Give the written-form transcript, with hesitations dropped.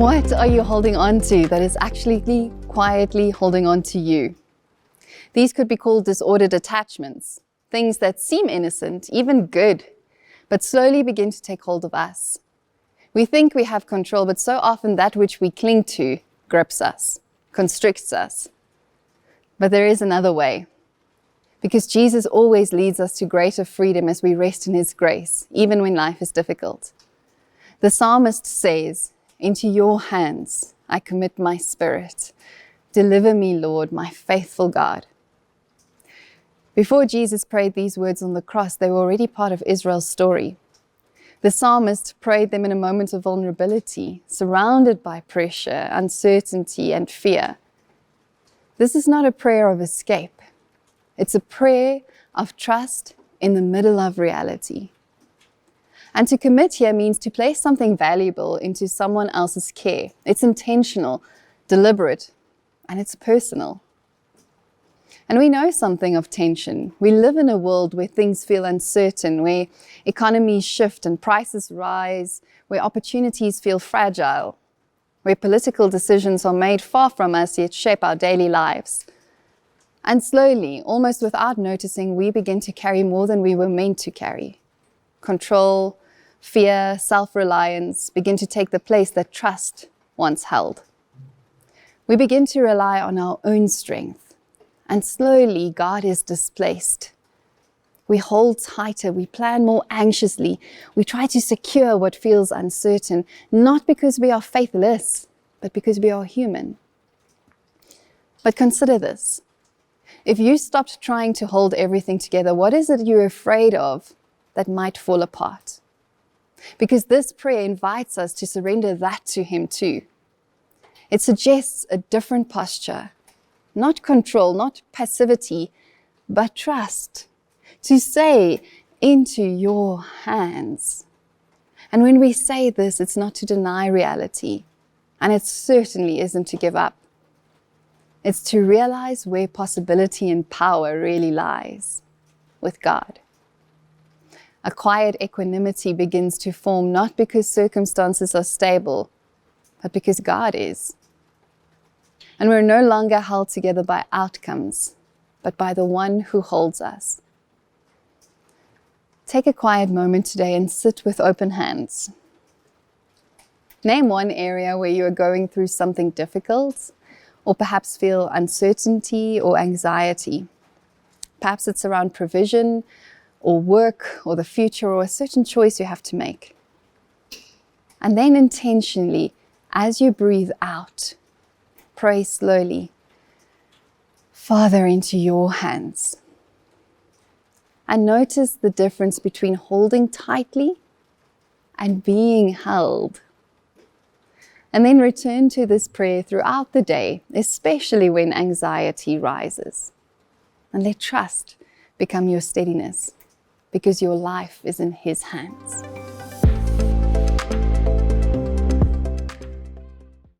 What are you holding on to that is actually quietly holding on to you? These could be called disordered attachments, things that seem innocent, even good, but slowly begin to take hold of us. We think we have control, but so often that which we cling to grips us, constricts us. But there is another way, because Jesus always leads us to greater freedom as we rest in His grace, even when life is difficult. The psalmist says, "Into your hands I commit my spirit. Deliver me, Lord, my faithful God." Before Jesus prayed these words on the cross, they were already part of Israel's story. The psalmist prayed them in a moment of vulnerability, surrounded by pressure, uncertainty, and fear. This is not a prayer of escape. It's a prayer of trust in the middle of reality. And to commit here means to place something valuable into someone else's care. It's intentional, deliberate, and it's personal. And we know something of tension. We live in a world where things feel uncertain, where economies shift and prices rise, where opportunities feel fragile, where political decisions are made far from us yet shape our daily lives. And slowly, almost without noticing, we begin to carry more than we were meant to carry. Control, fear, self-reliance begin to take the place that trust once held. We begin to rely on our own strength. And slowly, God is displaced. We hold tighter, we plan more anxiously, we try to secure what feels uncertain, not because we are faithless, but because we are human. But consider this. If you stopped trying to hold everything together, what is it you're afraid of that might fall apart? Because this prayer invites us to surrender that to Him too. It suggests a different posture. Not control, not passivity, but trust. To say, "Into your hands." And when we say this, it's not to deny reality, and it certainly isn't to give up. It's to realize where possibility and power really lies, with God. A quiet equanimity begins to form not because circumstances are stable, but because God is. And we're no longer held together by outcomes, but by the one who holds us. Take a quiet moment today and sit with open hands. Name one area where you are going through something difficult, or perhaps feel uncertainty or anxiety. Perhaps it's around provision, or work, or the future, or a certain choice you have to make. And then intentionally, as you breathe out, pray slowly, "Father, into your hands." And notice the difference between holding tightly and being held. And then return to this prayer throughout the day, especially when anxiety rises. And let trust become your steadiness, because your life is in His hands.